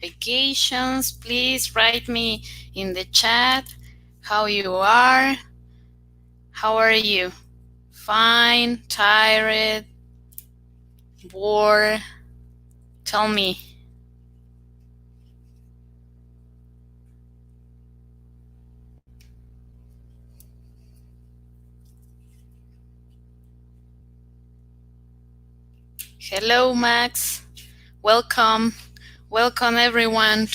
vacations. Please write me in the chat how you are. How are you? Fine, tired, bored? Tell me. Hello, Max. Welcome. Welcome, everyone.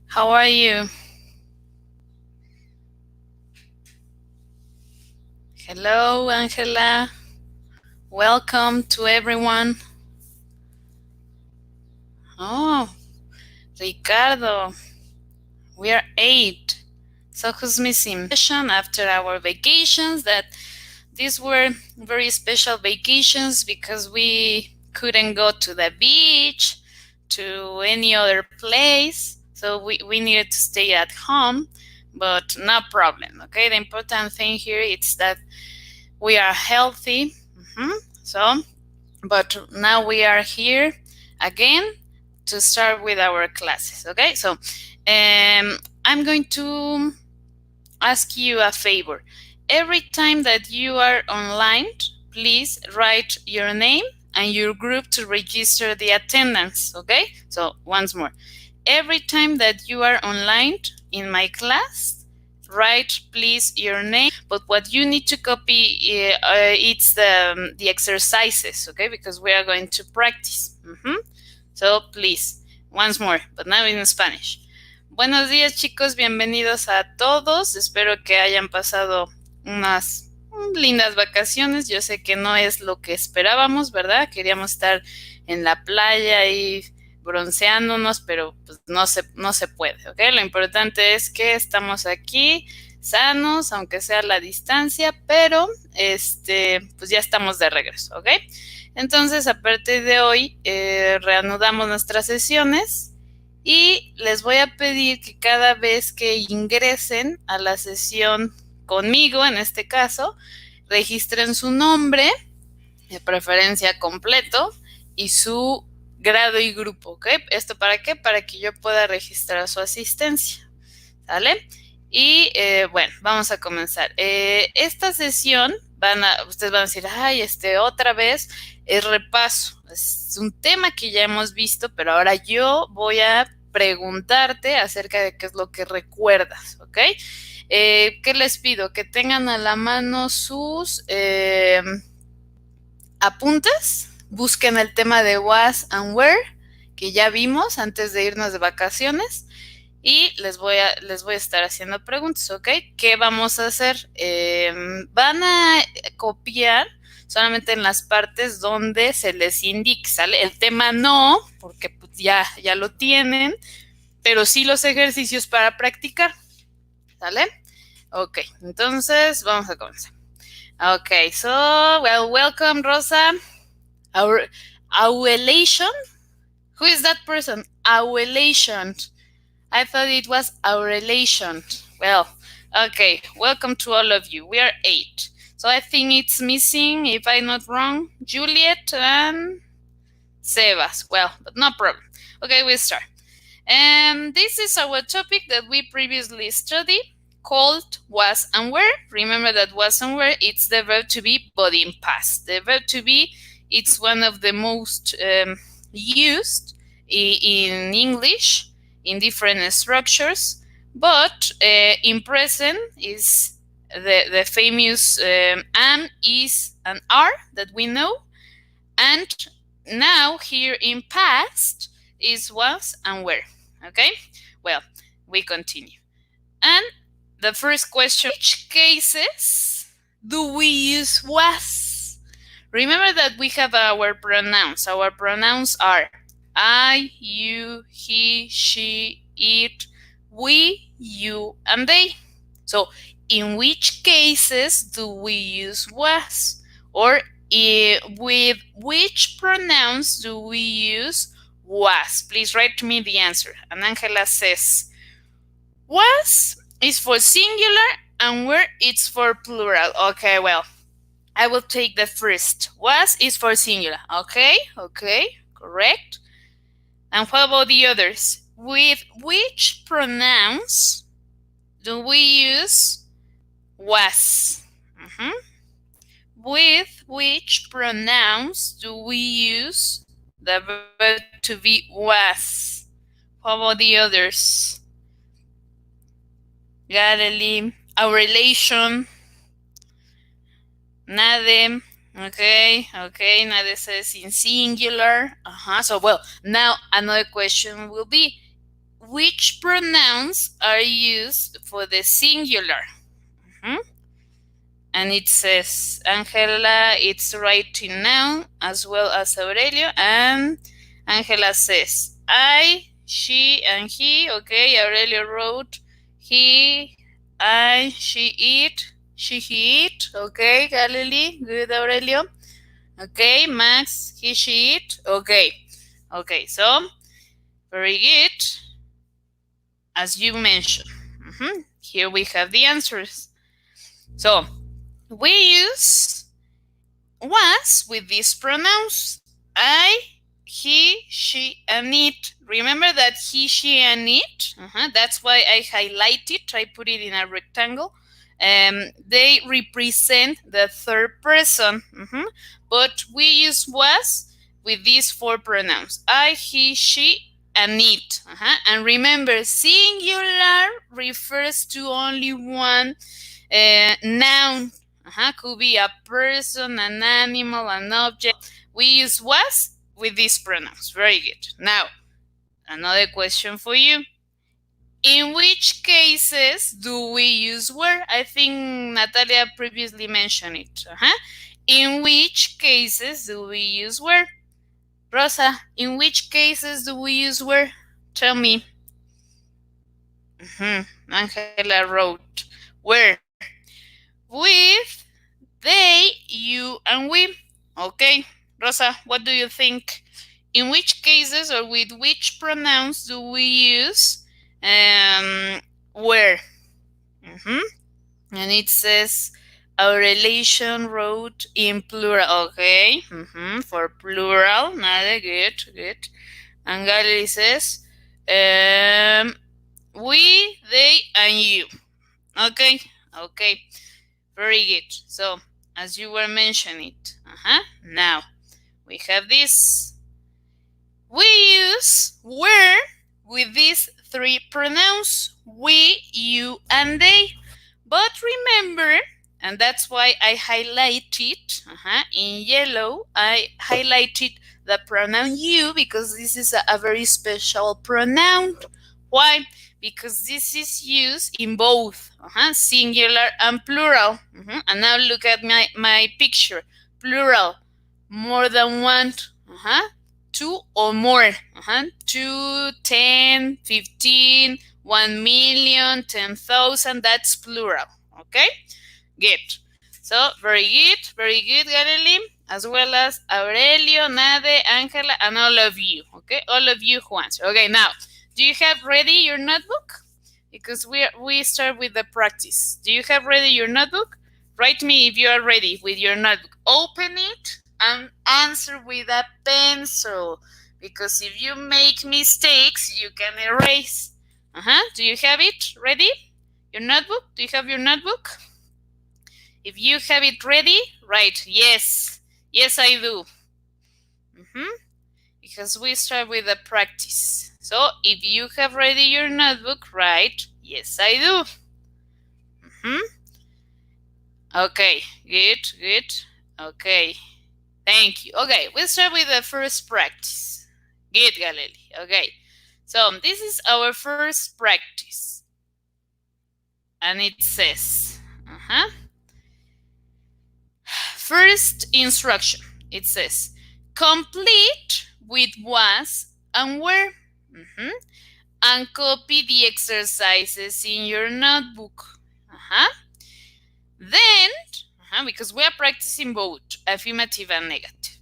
How are you? Hello, Angela. Welcome to everyone. Oh, Ricardo. We are 8. So who's missing? After our vacations, that these were very special vacations because we couldn't go to the beach, to any other place. So we needed to stay at home, but no problem. Okay, the important thing here is that we are healthy. So, but now we are here again to start with our classes. Okay, so I'm going to ask you a favor. Every time that you are online, please write your name and your group to register the attendance. Okay, so once more, every time that you are online in my class, write please your name, but what you need to copy it's the exercises, okay, because we are going to practice. So please, once more, but now in Spanish. Buenos días, chicos, bienvenidos a todos. Espero que hayan pasado unas lindas vacaciones. Yo sé que no es lo que esperábamos, ¿verdad? Queríamos estar en la playa y bronceándonos, pero pues no se puede, ¿ok? Lo importante es que estamos aquí sanos, aunque sea a la distancia, pero pues ya estamos de regreso, ¿ok? Entonces, a partir de hoy, reanudamos nuestras sesiones y les voy a pedir que cada vez que ingresen a la sesión conmigo, en este caso, registren su nombre, de preferencia completo, y su grado y grupo, ¿ok? ¿Esto para qué? Para que yo pueda registrar su asistencia, ¿sale? Y bueno, vamos a comenzar. Esta sesión, ustedes van a decir, ay, otra vez es repaso. Es un tema que ya hemos visto, pero ahora yo voy a preguntarte acerca de qué es lo que recuerdas, ¿ok? ¿Qué les pido? Que tengan a la mano sus apuntes, busquen el tema de was and where, que ya vimos antes de irnos de vacaciones, y les voy a estar haciendo preguntas, ¿ok? ¿Qué vamos a hacer? Van a copiar solamente en las partes donde se les indique, ¿sale? El tema no, porque pues ya lo tienen, pero sí los ejercicios para practicar, ¿sale? Ok, entonces vamos a comenzar. Ok, so, well, welcome, Rosa. Aurelation? Who is that person? Aurelation. I thought it was Aurelation. Well, okay, welcome to all of you. We are 8. So I think it's missing, if I'm not wrong, Juliet and Sebas. Well, but no problem. Okay, we start. And this is our topic that we previously studied, called was and were. Remember that was and were, it's the verb to be, but in past. The verb to be, it's one of the most used in English in different structures, but in present is the famous am, is, and are that we know, and now here in past is was and were. Okay, well, we continue. And the first question, which cases do we use was? Remember that we have our pronouns. Our pronouns are I, you, he, she, it, we, you, and they. So, in which cases do we use was? Or with which pronouns do we use was? Please write me the answer. And Angela says, was is for singular and were it's for plural. Okay, well, I will take the first. Was is for singular. Okay, correct. And what about the others? With which pronouns do we use was? With which pronouns do we use the verb to be was? What about the others? Garely, our relation, nade. Okay, nade says in singular. So, well, now another question will be, which pronouns are used for the singular? And it says, Angela, it's writing now, as well as Aurelio. And Angela says, I, she, and he. Okay, Aurelio wrote, he, I, she, it, she, he, it. Okay, Galilee, good, Aurelio. Okay, Max, he, she, it. Okay, so, very good. As you mentioned. Here we have the answers. So, we use was with these pronouns. I, he, she, and it. Remember that he, she, and it? That's why I highlight it. I put it in a rectangle. They represent the third person. But we use was with these four pronouns. I, he, she, and it. And remember, singular refers to only one noun. Could be a person, an animal, an object. We use was with these pronouns. Very good. Now, another question for you. In which cases do we use were? I think Natalia previously mentioned it. In which cases do we use were? Rosa, in which cases do we use were? Tell me. Angela wrote were. With they, you, and we. Okay, Rosa, what do you think? In which cases or with which pronouns do we use where? And it says our relation wrote in plural. Okay, for plural. Nada, good. And Gary says we, they, and you. Okay. Very good. So, as you were mentioning it, now we have this. We use were with these three pronouns, we, you, and they. But remember, and that's why I highlighted in yellow, I highlighted the pronoun you because this is a very special pronoun. Why? Because this is used in both singular and plural. And now look at my picture. Plural, more than one, two or more. 2, 10, 15, 1 million, 10,000, that's plural. Okay? Good. So, very good, Garely, as well as Aurelio, Nade, Angela, and all of you. Okay? All of you who answer. Okay, now, do you have ready your notebook? Because we start with the practice. Do you have ready your notebook? Write me if you are ready with your notebook. Open it and answer with a pencil. Because if you make mistakes, you can erase. Do you have it ready? Your notebook? Do you have your notebook? If you have it ready, write yes. Yes, I do. Because we start with the practice. So if you have ready your notebook, write yes, I do. Okay, good. Okay, thank you. Okay, we'll start with the first practice. Good, Galeli. Okay, so this is our first practice. And it says, first instruction. It says, complete with was and were. And copy the exercises in your notebook. Then, because we are practicing both affirmative and negative.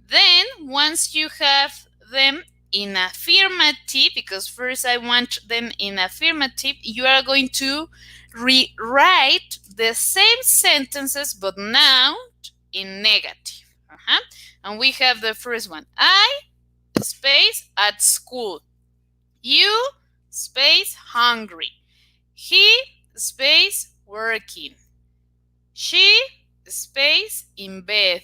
Then, once you have them in affirmative, because first I want them in affirmative, you are going to rewrite the same sentences, but now in negative. And we have the first one. I space at school. You space hungry. He space working. She space in bed.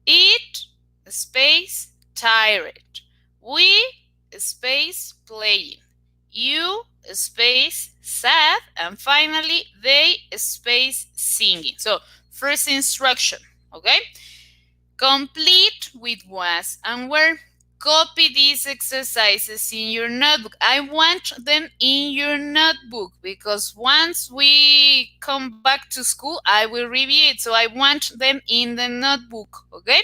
It space tired. We space playing. You space sad. And finally, they space singing. So first instruction, okay? Complete with was and were. Copy these exercises in your notebook. I want them in your notebook because once we come back to school, I will review it. So I want them in the notebook, okay?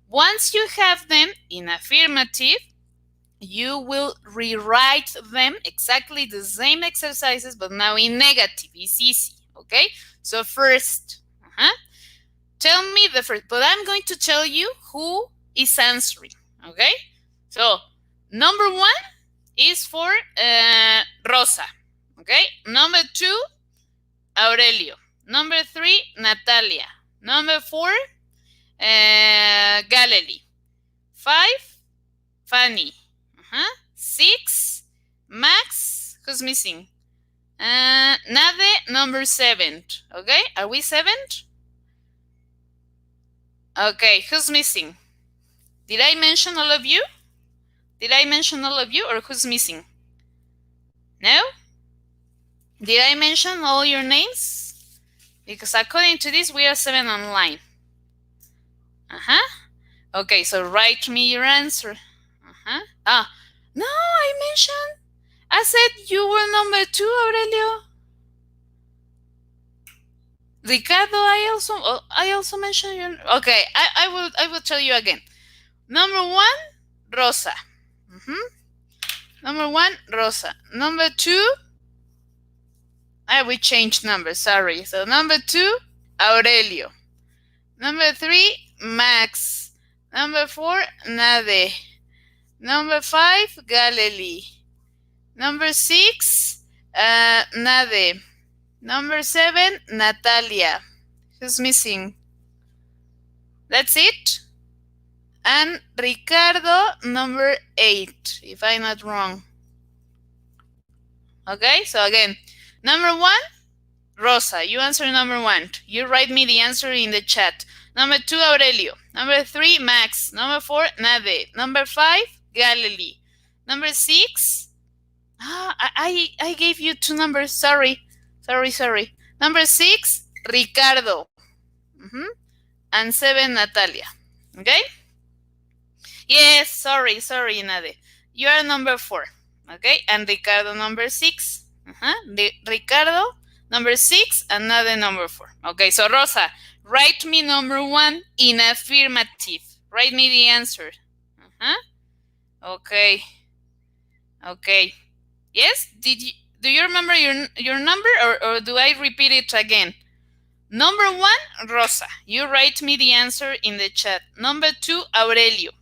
Once you have them in affirmative, you will rewrite them exactly the same exercises, but now in negative. It's easy, okay? So first, tell me the first, but I'm going to tell you who is answering, okay? So number 1 is for Rosa, okay? Number 2, Aurelio. Number 3, Natalia. Number 4, Galilee. 5, Fanny. 6, Max. Who's missing? Nade, number 7. Okay, are we 7? Okay, who's missing? Did I mention all of you? Did I mention all of you, or who's missing? No? Did I mention all your names? Because according to this, we are 7 online. Okay, so write me your answer. No, I mentioned. I said you were number 2, Aurelio. Ricardo, I also mentioned your. Okay, I will tell you again. Number 1, Rosa. Number 1, Rosa. Number 2, we changed numbers. Sorry. So number 2, Aurelio. Number 3, Max. Number 4, Nade. Number 5, Galilee. Number 6, Nade. Number 7, Natalia. Who's missing? That's it. And Ricardo, number 8, if I'm not wrong. Okay, so again, number 1, Rosa, you answer number 1. You write me the answer in the chat. Number 2, Aurelio. Number 3, Max. Number 4, Nade. Number 5, Galilee. Number 6, I gave you 2 numbers. Sorry. Number 6, Ricardo. And 7, Natalia. Okay? Yes, sorry, Nade. You are number 4. Okay? And Ricardo number 6. Ricardo number 6 and Nade number 4. Okay, so Rosa, write me number 1 in affirmative. Write me the answer. Okay. Yes? Do you remember your number, or do I repeat it again? Number 1, Rosa. You write me the answer in the chat. Number 2, Aurelio.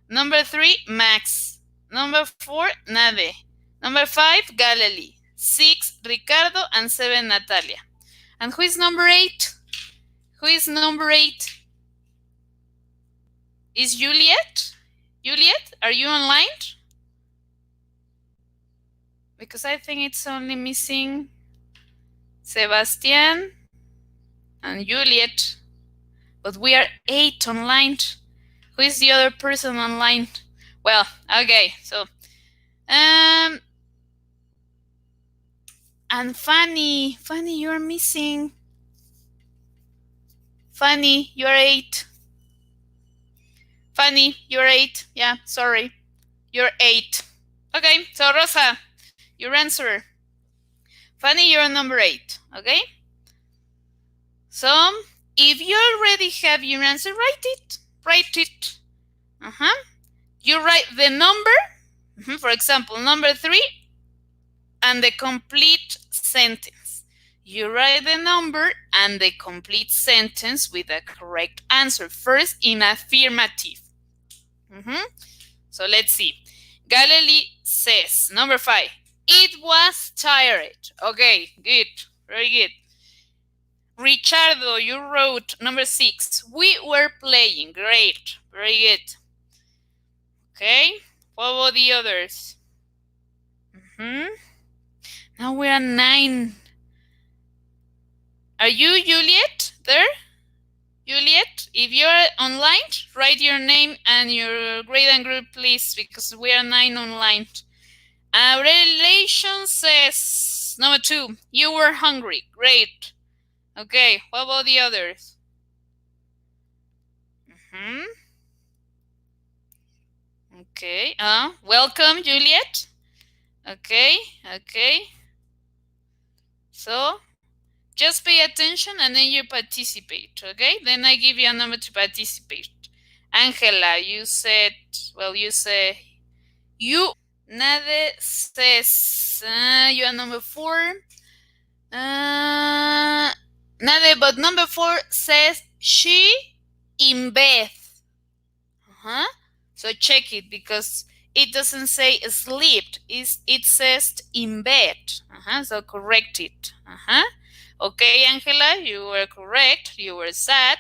Number 3, Max. Number 4, Nade. Number 5, Galilee. 6, Ricardo. And 7, Natalia. And who is number 8? Who is number 8? Is Juliet? Juliet, are you online? Because I think it's only missing Sebastian and Juliet. But we are 8 online. Who is the other person online? Well, okay, so and Fanny, you're missing. Fanny, you're 8. Fanny, you're 8. Yeah, sorry. You're 8. Okay, so Rosa, your answer. Fanny, you're number 8. Okay? So, if you already have your answer, write it. You write the number, for example, number 3, and the complete sentence. You write the number and the complete sentence with the correct answer. First, in affirmative. So let's see. Galilee says, number 5, it was tired. Okay, good. Very good. Ricardo, you wrote number 6. We were playing. Great. Very good. Okay, what about the others? Now we're at 9. Are you Juliet there? Juliet, if you're online, write your name and your grade and group, please, because we are 9 online. Relation says, number 2, you were hungry. Great. Okay, what about the others? Okay, welcome, Juliet. Okay. So, just pay attention and then you participate, okay? Then I give you a number to participate. Angela, you said, you say, you. Nade says, you are number 4. Nade, but number 4 says, she in bed. So check it because it doesn't say slept. It says in bed. So correct it. Okay, Angela, you were correct. You were sad.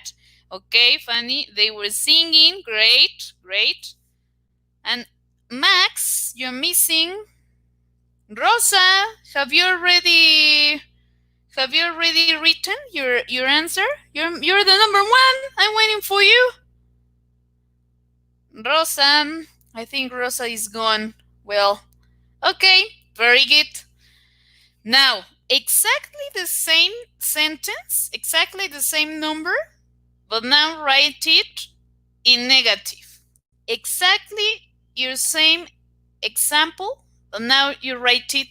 Okay, Fanny, they were singing. Great. And Max, you're missing. Rosa, have you already written your answer? You're the number 1. I'm waiting for you. Rosa, I think Rosa is gone. Well, okay, very good. Now, exactly the same sentence, exactly the same number, but now write it in negative. Exactly your same example, but now you write it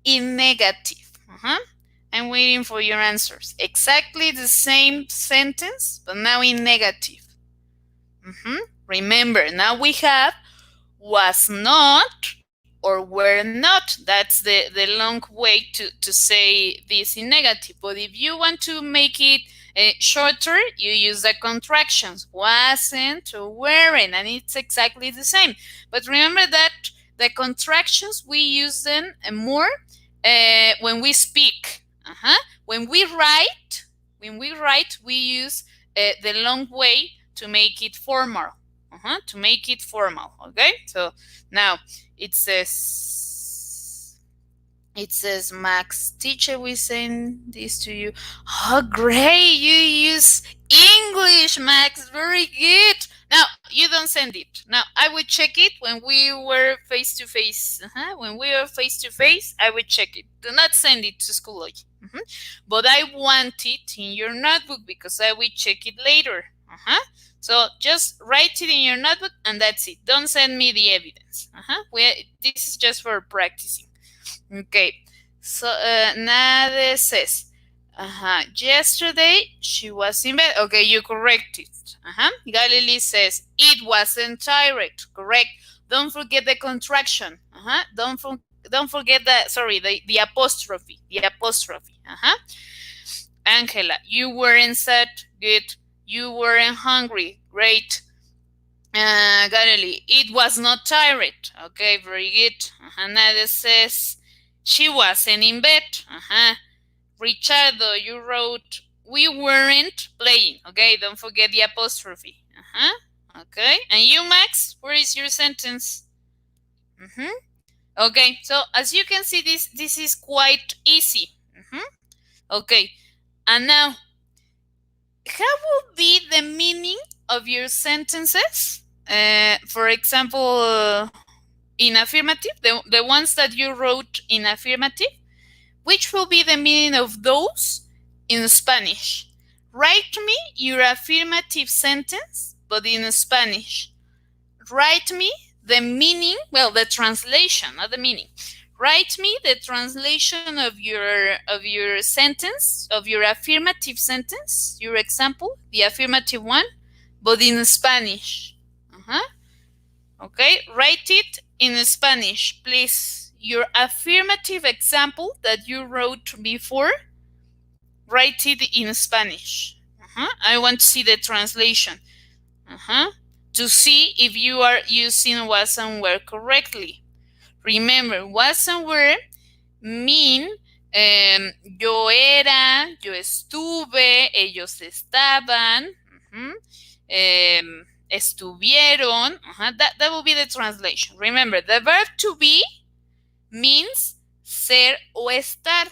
in negative. I'm waiting for your answers. Exactly the same sentence, but now in negative. Remember, now we have was not or were not. That's the long way to say this in negative. But if you want to make it shorter, you use the contractions. Wasn't or weren't, and it's exactly the same. But remember that the contractions, we use them more when we speak. When we write, we use the long way to make it formal. Okay? So now it says, Max, teacher, we send this to you. Oh, great! You use English, Max. Very good. Now, you don't send it. Now, I will check it when we were face to face. When we were face to face, I will check it. Do not send it to Schoology. But I want it in your notebook because I will check it later. So just write it in your notebook and that's it. Don't send me the evidence. This is just for practicing. Okay. So Nade says, yesterday she was in bed. Okay, you correct it. Galilee says, it wasn't tired. Correct. Don't forget the contraction. Don't forget the apostrophe. Angela, you weren't sad. Good. You weren't hungry. Great. Galilee, it was not tired. Okay, very good. Nade says, she wasn't in bed. Richardo, you wrote, we weren't playing. Okay, don't forget the apostrophe. Okay, and you, Max, where is your sentence? Okay, so as you can see, this is quite easy. Okay, and now, how will be the meaning of your sentences? For example, in affirmative, the ones that you wrote in affirmative, which will be the meaning of those in Spanish? Write me your affirmative sentence, but in Spanish. Write me the meaning, the translation, not the meaning. Write me the translation of your sentence, of your affirmative sentence, your example, the affirmative one, but in Spanish. Okay, write it in Spanish, please. Your affirmative example that you wrote before, write it in Spanish. I want to see the translation. To see if you are using was and were correctly. Remember, was and were mean yo era, yo estuve, ellos estaban, estuvieron. That will be the translation. Remember, the verb to be means ser o estar.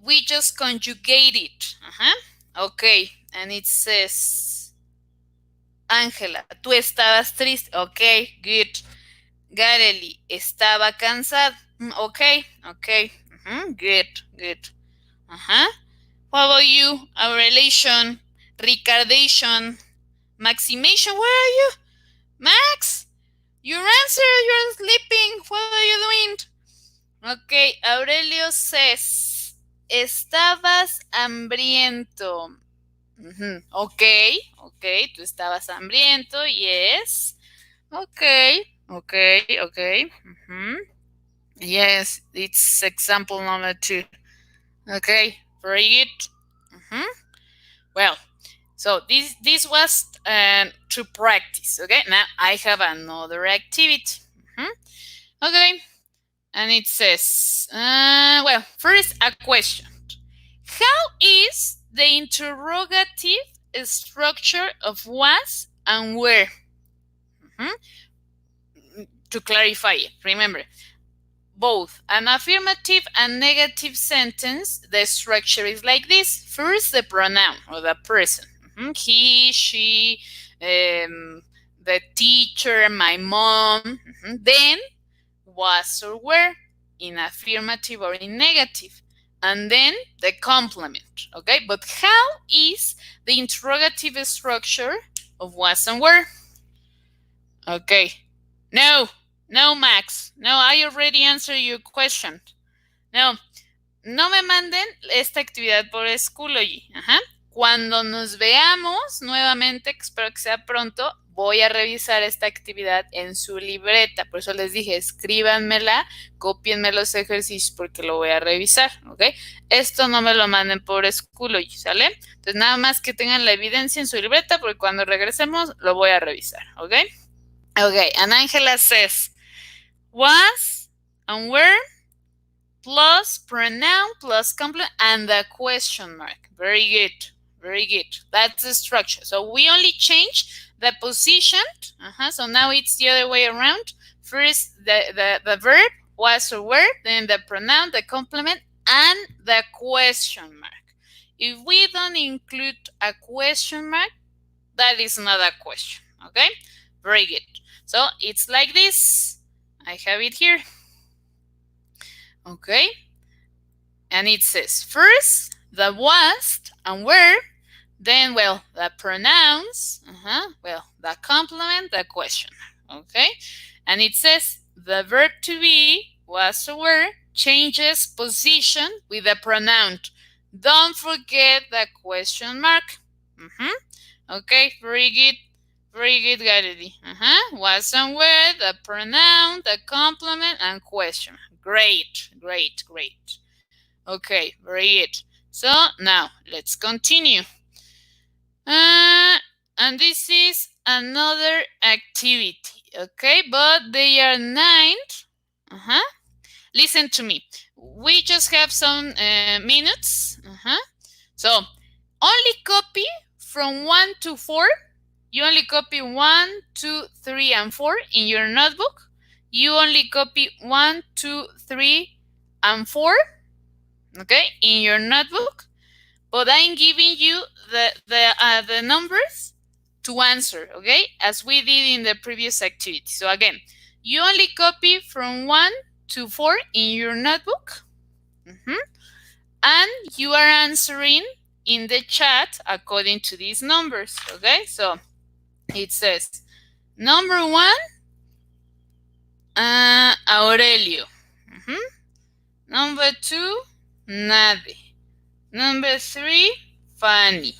We just conjugate it. Okay, and it says, Ángela, tú estabas triste. Okay, good. Garely, estaba cansado. Okay. Good. What about you? Our relation, Ricardation, Maximation. Where are you? Max, your answer, you're sleeping. What are you doing? Okay, Aurelio says, estabas hambriento. Okay, tú estabas hambriento, yes. Okay. Yes, it's example number 2. Okay, very good. Well, so this was to practice. Okay, now I have another activity. Okay, and it says, well, first a question. How is the interrogative structure of was and were? To clarify it, remember, both an affirmative and negative sentence, the structure is like this. First, the pronoun or the person. He, she, the teacher, my mom. Then, was or were in affirmative or in negative. And then the complement. Okay, but how is the interrogative structure of was and were? Okay. No, Max. No, I already answered your question. No me manden esta actividad por Schoology. Cuando nos veamos nuevamente, que espero que sea pronto, voy a revisar esta actividad en su libreta. Por eso les dije, escríbanmela, cópienme los ejercicios porque lo voy a revisar, ¿ok? Esto no me lo manden por Schoology, ¿sale? Entonces, nada más que tengan la evidencia en su libreta porque cuando regresemos lo voy a revisar, ¿ok? Okay, and Angela says, was and were plus pronoun plus complement and the question mark. Very good. That's the structure. So we only change the position. So now it's the other way around. First, the verb, was or were, then the pronoun, the complement, and the question mark. If we don't include a question mark, that is not a question. Okay? Very good. So it's like this. I have it here. Okay. And it says first the was and were, then, well, the pronouns, well, the complement, the question. Okay. And it says the verb to be, was or were, changes position with the pronoun. Don't forget the question mark. Okay, very good. Very good, Garedy. Was and were, the pronoun, the complement, and question. Great. Okay, very good. So now let's continue. And this is another activity. Okay, but they are 9. Listen to me. We just have some minutes. So only copy from 1 to 4. You only copy 1, 2, 3, and 4 in your notebook. You only copy 1, 2, 3, and 4, okay, in your notebook. But I'm giving you the numbers to answer, okay, as we did in the previous activity. So again, you only copy from 1 to 4 in your notebook, and you are answering in the chat according to these numbers, okay? So it says, number 1, Aurelio. Number 2, Nade. Number 3, Fanny.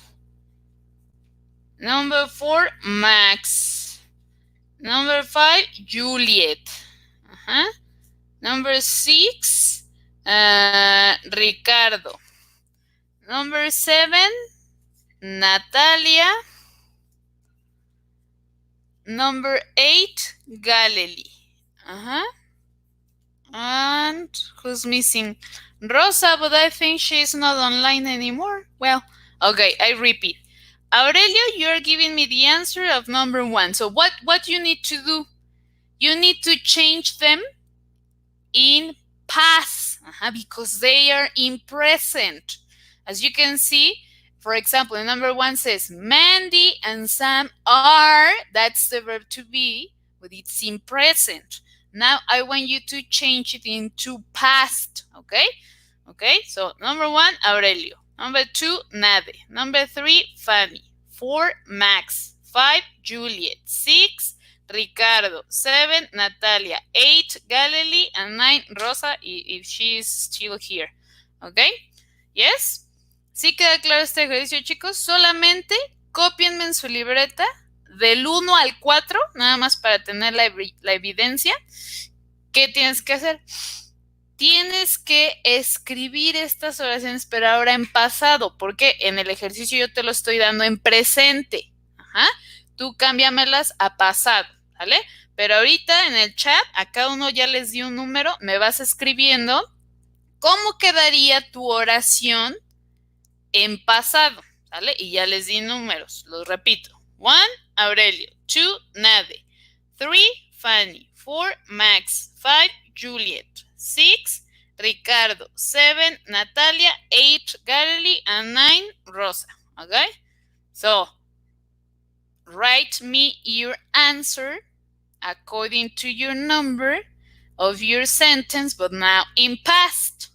Number 4, Max. Number 5, Juliet. Number 6, Ricardo. Number 7, Natalia. Number 8, Galilei. And who's missing? Rosa, but I think she's not online anymore. Well, okay, I repeat. Aurelio, you're giving me the answer of number 1. So what you need to do? You need to change them in past because they are in present. As you can see, for example, number 1 says Mandy and Sam are, that's the verb to be, but it's in present. Now I want you to change it into past, okay? Okay, so number 1, Aurelio. Number 2, Nade. Number 3, Fanny. 4, Max. 5, Juliet. 6, Ricardo. 7, Natalia. 8, Galilee. And 9, Rosa, if she is still here. ¿Ok? ¿Yes? ¿Sí queda claro este ejercicio, chicos? Solamente cópienme en su libreta del 1 al 4, nada más para tener la evidencia. ¿Qué tienes que hacer? Tienes que escribir estas oraciones, pero ahora en pasado, porque en el ejercicio yo te lo estoy dando en presente. Tú cámbiamelas a pasado, ¿vale? Pero ahorita en el chat, a cada uno ya les di un número, me vas escribiendo cómo quedaría tu oración en pasado, ¿vale? Y ya les di números, los repito. 1, Aurelio. 2, Nade. 3, Fanny. 4, Max. 5, Juliet. 6, Ricardo. 7, Natalia. 8, Galilee. And 9, Rosa. Okay? So, write me your answer according to your number of your sentence, but now in past.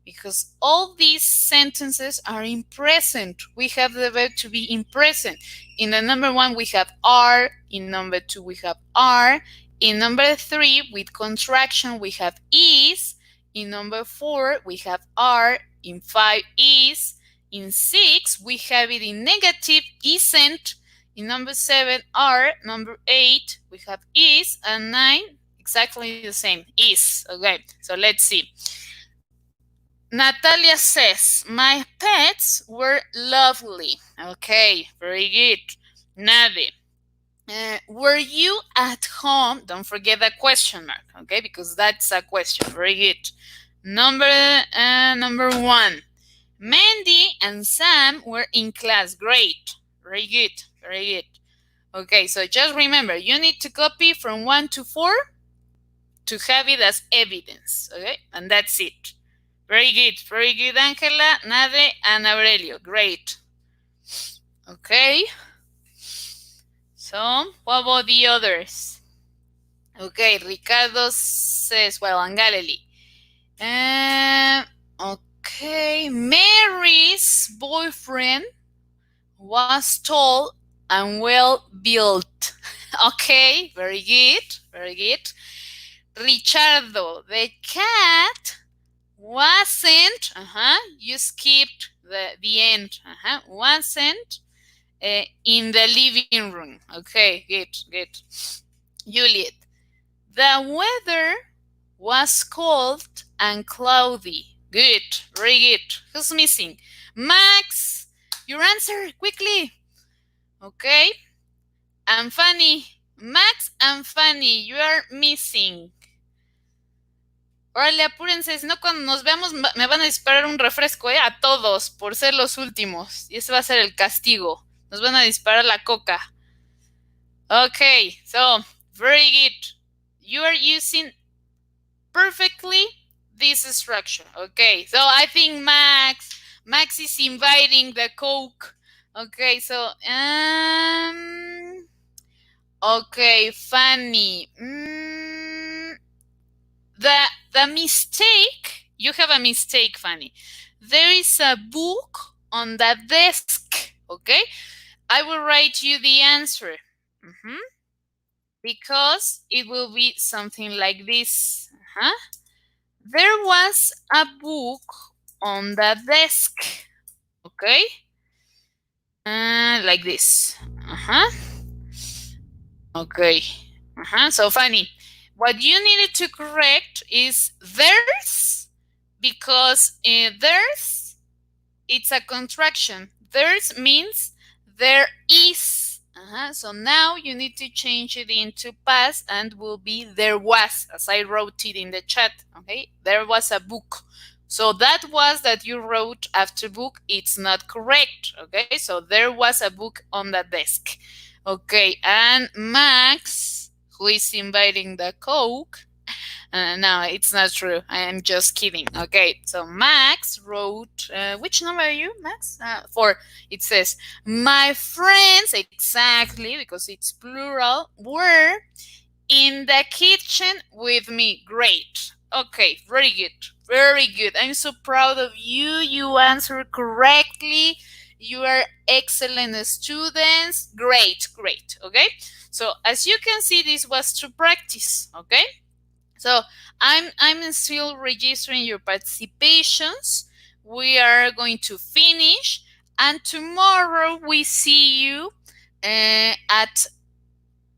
Because all these sentences are in present. We have the verb to be in present. In the number 1, we have are. In number 2, we have are. In number 3, with contraction, we have is. In number 4, we have are. In 5, is. In 6, we have it in negative, isn't. In number 7, are. Number 8, we have is. And 9, exactly the same, is. Okay, so let's see. Natalia says, my pets were lovely. Okay, very good. Nade. Were you at home? Don't forget the question mark, okay, because that's a question. Very good. Number 1. Mandy and Sam were in class. Great. Very good. Very good. Okay, so just remember, you need to copy from 1 to 4 to have it as evidence, okay? And that's it. Very good, Angela, Nade, and Aurelio. Great. Okay. So, what about the others? Okay, Ricardo says, well, and Galilee. Okay, Mary's boyfriend was tall and well built. Okay, very good, very good. Richardo, the cat wasn't, you skipped the end, wasn't in the living room. Okay, good. Juliet, the weather was cold and cloudy. Good, very good. Who's missing? Max, your answer, quickly. Okay, and Fanny, Max and Fanny, you are missing. Órale, apúrense, si no cuando nos veamos me van a disparar un refresco, a todos, por ser los últimos. Y ese va a ser el castigo. Nos van a disparar la coca. Okay, so, very good. You are using perfectly this structure. Okay, so I think Max is inviting the Coke. Okay, so, okay, Fanny. The mistake, you have a mistake, Fanny. There is a book on the desk, okay? I will write you the answer. Because it will be something like this. There was a book on the desk, okay? Like this. Okay. So, Fanny, what you needed to correct is there's, because there's, it's a contraction. There's means there is. So now you need to change it into past and will be there was, as I wrote it in the chat. Okay, there was a book. So that was that you wrote after book. It's not correct. Okay, so there was a book on the desk. Okay, and Max, who is inviting the Coke. No, it's not true. I am just kidding. Okay, so Max wrote, which number are you, Max? 4. It says, my friends, exactly, because it's plural, were in the kitchen with me. Great. Okay, very good. Very good. I'm so proud of you. You answered correctly. You are excellent students. Great, great. Okay. So as you can see, this was to practice. Okay. So I'm still registering your participations. We are going to finish, and tomorrow we see you at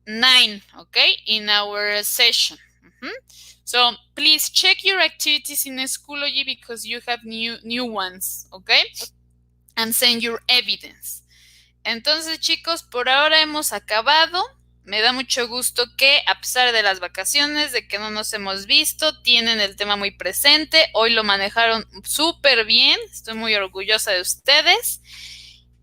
9, okay, in our session. So please check your activities in Schoology because you have new ones, okay, and send your evidence. Entonces, chicos, por ahora hemos acabado. Me da mucho gusto que, a pesar de las vacaciones, de que no nos hemos visto, tienen el tema muy presente. Hoy lo manejaron súper bien. Estoy muy orgullosa de ustedes.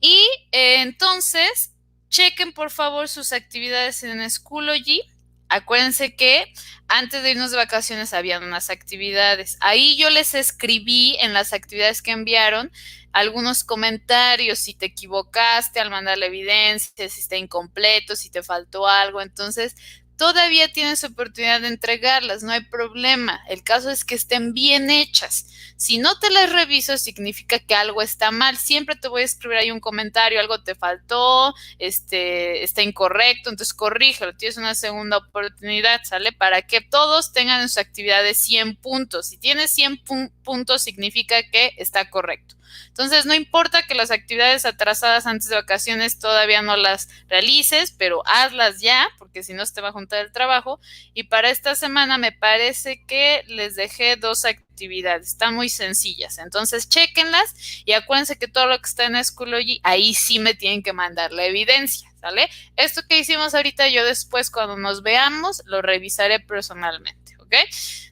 Y entonces, chequen por favor sus actividades en Schoology. Acuérdense que antes de irnos de vacaciones habían unas actividades. Ahí yo les escribí en las actividades que enviaron algunos comentarios, si te equivocaste al mandar la evidencia, si está incompleto, si te faltó algo. Entonces, todavía tienes oportunidad de entregarlas, no hay problema. El caso es que estén bien hechas. Si no te las reviso, significa que algo está mal. Siempre te voy a escribir ahí un comentario, algo te faltó, está incorrecto, entonces corrígelo. Tienes una segunda oportunidad, ¿sale? Para que todos tengan en sus actividades 100 puntos. Si tienes 100 puntos, significa que está correcto. Entonces, no importa que las actividades atrasadas antes de vacaciones todavía no las realices, pero hazlas ya, porque si no se te va a juntar el trabajo. Y para esta semana me parece que les dejé 2 actividades. Están muy sencillas. Entonces, chéquenlas y acuérdense que todo lo que está en Schoology, ahí sí me tienen que mandar la evidencia, ¿sale? Esto que hicimos ahorita, yo después cuando nos veamos, lo revisaré personalmente, ¿ok?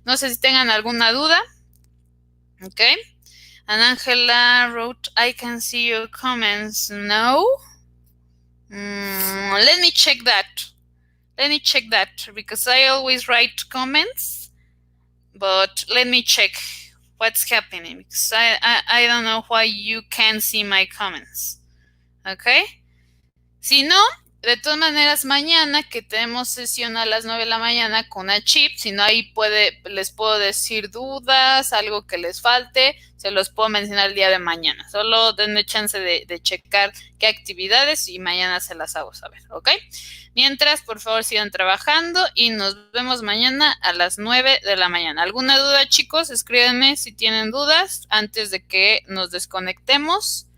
No sé si tengan alguna duda, ¿ok? And Angela wrote, I can see your comments. No? Let me check that. Let me check that because I always write comments. But let me check what's happening because I don't know why you can't see my comments. Okay? Si no, de todas maneras, mañana que tenemos sesión a las 9 de la mañana con Achip, si no ahí les puedo decir dudas, algo que les falte, se los puedo mencionar el día de mañana. Solo denme chance de checar qué actividades y mañana se las hago saber, ¿ok? Mientras, por favor, sigan trabajando y nos vemos mañana a las 9 de la mañana. ¿Alguna duda, chicos? Escríbanme si tienen dudas antes de que nos desconectemos.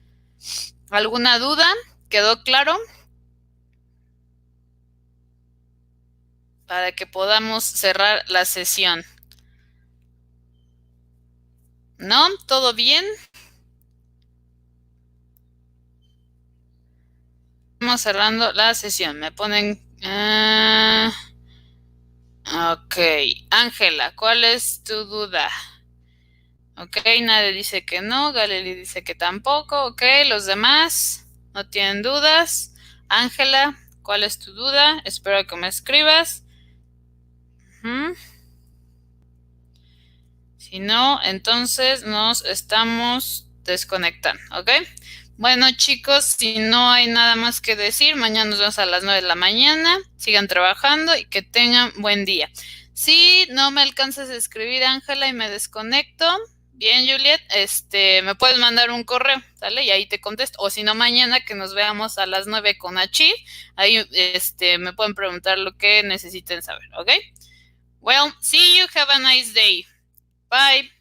¿Alguna duda? ¿Quedó claro? Para que podamos cerrar la sesión. ¿No? ¿Todo bien? Estamos cerrando la sesión. Me ponen... ok. Ángela, ¿cuál es tu duda? Ok, nadie dice que no. Galeli dice que tampoco. Ok, los demás no tienen dudas. Ángela, ¿cuál es tu duda? Espero que me escribas. Si no, entonces nos estamos desconectando, ¿ok? Bueno, chicos, si no hay nada más que decir, mañana nos vemos a las 9 de la mañana. Sigan trabajando y que tengan buen día. Si no me alcanzas a escribir, Ángela, y me desconecto, bien, Juliet, me puedes mandar un correo, ¿sale? Y ahí te contesto. O si no, mañana que nos veamos a las 9 con Achid, ahí me pueden preguntar lo que necesiten saber, ¿ok? Well, see you. Have a nice day. Bye.